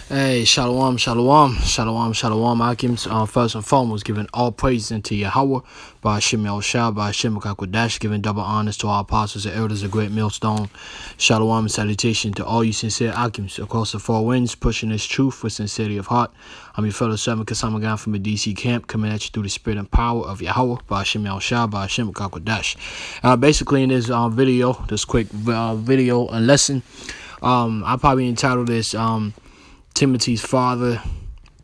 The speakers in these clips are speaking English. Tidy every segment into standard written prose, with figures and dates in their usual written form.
Hey, shalom, shalom, shalom, shalom. Akim, first and foremost, giving all praise unto Yahweh, by Hashem Yahushua, by Hashem Kakodash, giving double honors to our apostles and elders of great millstone. Shalom and salutation to all you sincere Akims across the four winds, pushing this truth with sincerity of heart. I'm your fellow servant Kasamagan from the DC camp, coming at you through the spirit and power of Yahweh, by Hashem Yahushua, by Hashem Kakodash. Basically, in this this quick video and lesson, I'll probably entitle this Timothy's father,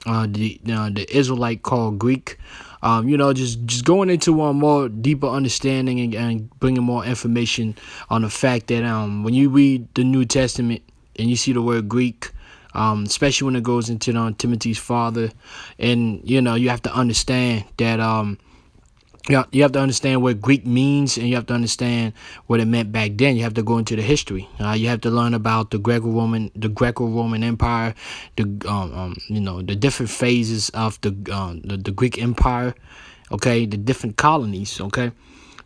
the Israelite called Greek. Just going into a more deeper understanding and bringing more information on the fact that when you read the New Testament and you see the word Greek, especially when it goes into Timothy's father, and you have to understand that you have to understand what Greek means, and you have to understand what it meant back then. You have to go into the history. You have to learn about the Greco-Roman Empire, the different phases of the Greek Empire. Okay, the different colonies. Okay,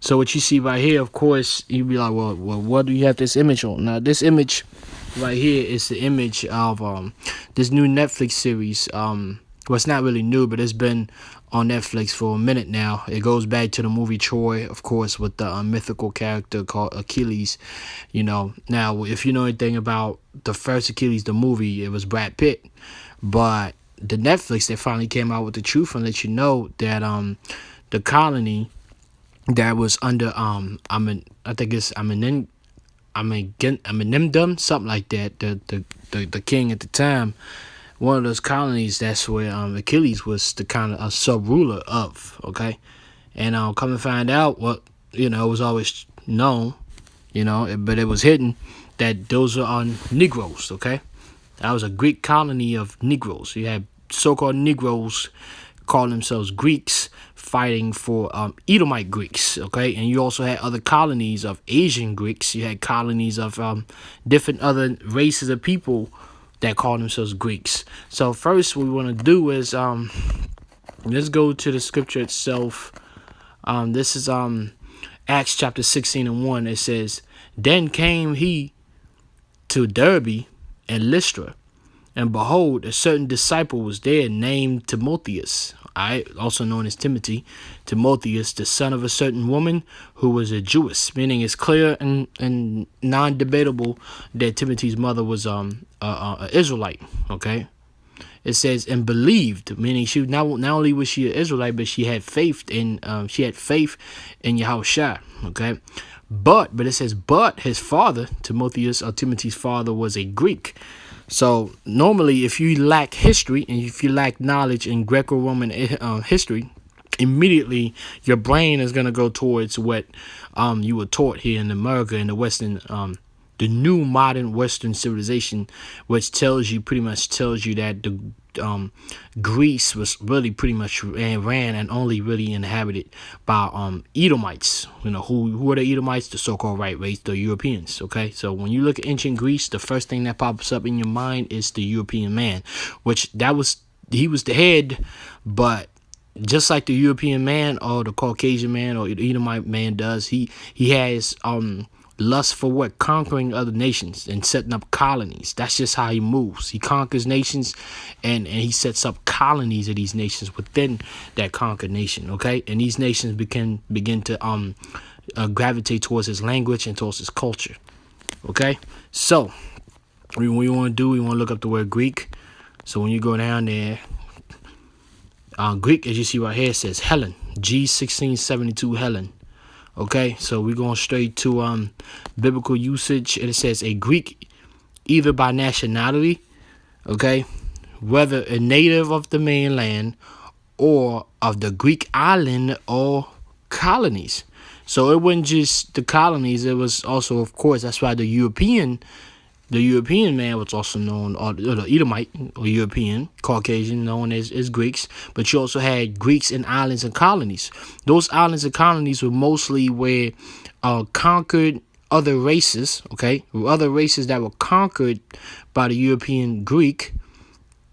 so what you see right here, of course, you'd be like, well, what do you have this image on? Now, this image right here is the image of this new Netflix series. Well, it's not really new, but it's been on Netflix for a minute now. It goes back to the movie Troy, of course, with the mythical character called Achilles. Now, if you know anything about the first Achilles, the movie, it was Brad Pitt. But the Netflix, they finally came out with the truth and let you know that the colony that was under I think it's Amenemdum, something like that, the king at the time. One of those colonies, that's where Achilles was the kind of a sub-ruler of, okay? And come and find out, it was always known, but it was hidden that those are Negroes, okay? That was a Greek colony of Negroes. You had so-called Negroes calling themselves Greeks, fighting for Edomite Greeks, okay? And you also had other colonies of Asian Greeks. You had colonies of different other races of people that call themselves Greeks. So first what we want to do is let's go to the scripture itself. This is Acts chapter 16 and 1. It says, "Then came he to Derbe and Lystra, and behold, a certain disciple was there named Timotheus, also known as Timothy, Timotheus, the son of a certain woman who was a Jewess," meaning it's clear and non-debatable that Timothy's mother was a Israelite. Okay, it says, "and believed," meaning she not only was she an Israelite, but she had faith in Yahushua. Okay, but it says, "but his father, Timothy's father, was a Greek." So normally, if you lack history and if you lack knowledge in Greco-Roman history, immediately your brain is going to go towards what you were taught here in America, in the Western, the new modern Western civilization, which pretty much tells you that the Greece was really pretty much ran and only really inhabited by Edomites. Who are the Edomites? The so-called right race, the Europeans. Okay, so when you look at ancient Greece, the first thing that pops up in your mind is the European man, he was the head, but just like the European man or the Caucasian man or the Edomite man does, he has lust for conquering other nations and setting up colonies. That's just how he moves. He conquers nations and he sets up colonies of these nations within that conquered nation. Okay, and these nations begin to gravitate towards his language and towards his culture. Okay, so what we want to do, we want to look up the word Greek. So when you go down there, Greek, as you see right here, says Helen, G1672 Helen. Okay, so we're going straight to biblical usage. It says a Greek, either by nationality, okay, whether a native of the mainland or of the Greek island or colonies. So it wasn't just the colonies, it was also, of course, that's why the European man was also known, or the Edomite, or European, Caucasian, known as Greeks. But you also had Greeks in islands and colonies. Those islands and colonies were mostly where conquered other races, okay? Other races that were conquered by the European Greek,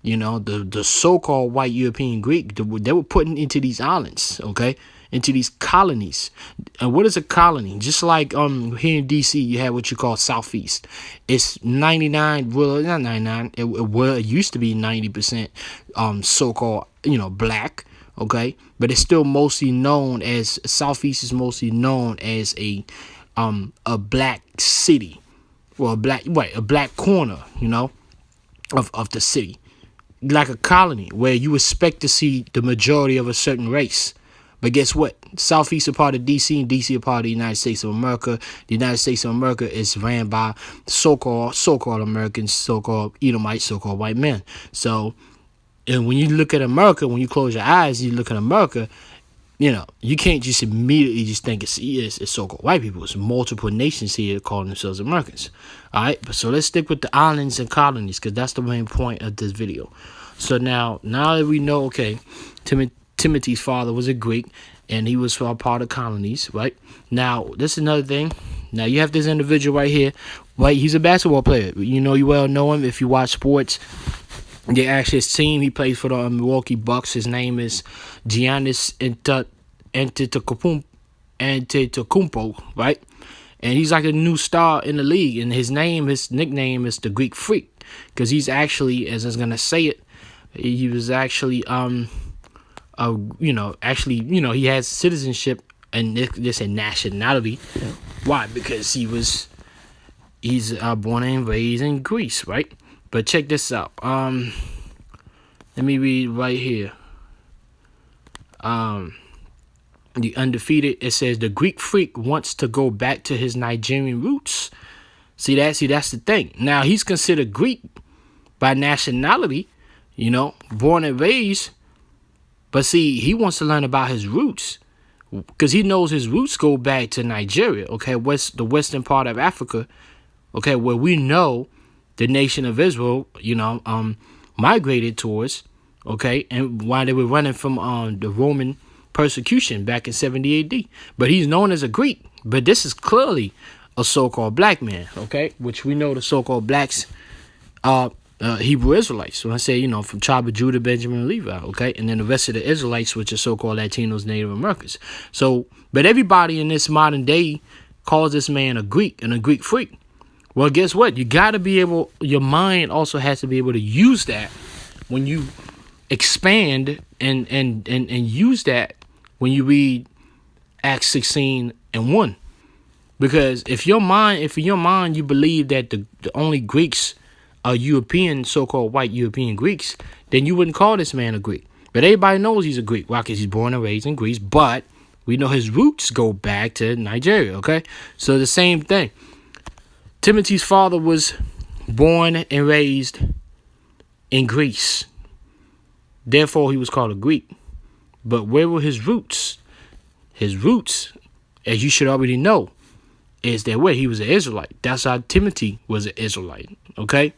the so-called white European Greek, they were put into these islands, okay? into these colonies. And what is a colony? Just like here in DC, you have what you call Southeast. It's 99, well, not 99. It used to be 90% so-called, black. Okay, but it's still mostly known as Southeast is mostly known as a black city, or a black corner, of the city, like a colony where you expect to see the majority of a certain race. But guess what? Southeast are part of DC, and DC are part of the United States of America. The United States of America is ran by so-called Americans, so-called Edomites, so-called white men. So, and when you look at America, when you close your eyes, you look at America, you can't just immediately just think it's so-called white people. It's multiple nations here calling themselves Americans. All right, but so let's stick with the islands and colonies, because that's the main point of this video. So now that we know, okay, Timothy's father was a Greek, and he was a part of colonies, right? Now, this is another thing. Now, you have this individual right here, right? He's a basketball player. You well know him if you watch sports. Yeah, actually, his team, he plays for the Milwaukee Bucks. His name is Giannis Antetokounmpo, right? And he's like a new star in the league. And his nickname is the Greek Freak, because he's actually, as I was gonna say it, he was actually, he has citizenship and this a nationality. Why? Because he's born and raised in Greece, right? But check this out. Let me read right here. The undefeated, it says the Greek Freak wants to go back to his Nigerian roots. See, that's the thing. Now, he's considered Greek by nationality, born and raised. But see, he wants to learn about his roots, because he knows his roots go back to Nigeria, okay, the western part of Africa, okay, where we know the nation of Israel, migrated towards, okay, and while they were running from the Roman persecution back in 70 AD. But he's known as a Greek. But this is clearly a so-called black man, okay, which we know the so-called blacks are Hebrew Israelites. When I say, from tribe of Judah, Benjamin, and Levi, okay, and then the rest of the Israelites, which are so-called Latinos, Native Americans. So, but everybody in this modern day calls this man a Greek and a Greek freak. Well, guess what? You got to be able, your mind also has to be able to use that when you expand and use that when you read Acts 16:1. Because if in your mind you believe that the only Greeks are European, so-called white European Greeks, then you wouldn't call this man a Greek. But everybody knows he's a Greek. Why? Because he's born and raised in Greece. But we know his roots go back to Nigeria, okay? So the same thing. Timothy's father was born and raised in Greece. Therefore, he was called a Greek. But where were his roots? His roots, as you should already know, is that where he was an Israelite. That's how Timothy was an Israelite, okay?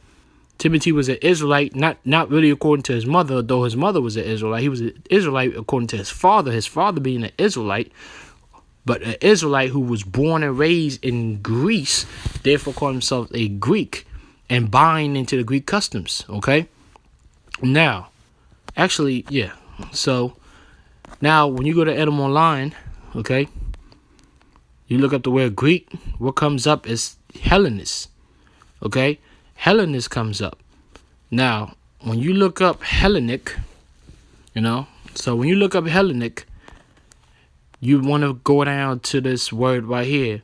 Timothy was an Israelite, not really according to his mother, though his mother was an Israelite. He was an Israelite according to his father being an Israelite, but an Israelite who was born and raised in Greece, therefore called himself a Greek and buying into the Greek customs, okay? Now, actually, yeah. So, now when you go to Edom Online, okay, you look up the word Greek, what comes up is Hellenist, okay? Hellenist comes up. Now, when you look up Hellenic, so when you look up Hellenic, you want to go down to this word right here,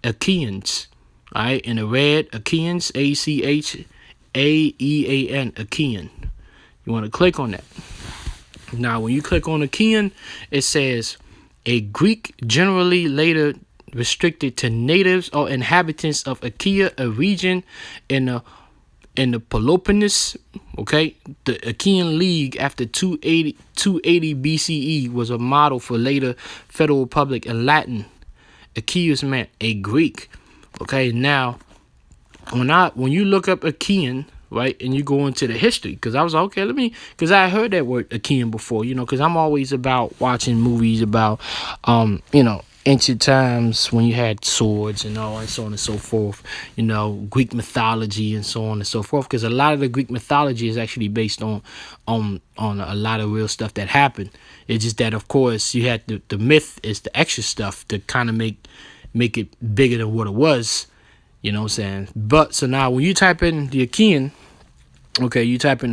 Achaeans, all right? In the red, Achaeans, Achaean, Achaean. You want to click on that. Now, when you click on Achaean, it says a Greek generally later restricted to natives or inhabitants of Achaea, a region in the Peloponnese, okay? The Achaean League after 280 BCE was a model for later Federal Republic in Latin. Achaeus meant a Greek, okay? Now, when you look up Achaean, right, and you go into the history, because I was like, okay, because I heard that word Achaean before, because I'm always about watching movies about, ancient times when you had swords and all and so on and so forth, Greek mythology and so on and so forth, because a lot of the Greek mythology is actually based on a lot of real stuff that happened. It's just that, of course, you had the myth is the extra stuff to kind of make it bigger than what it was. You know what I'm saying? But so now when you type in the Achaean, okay, you type in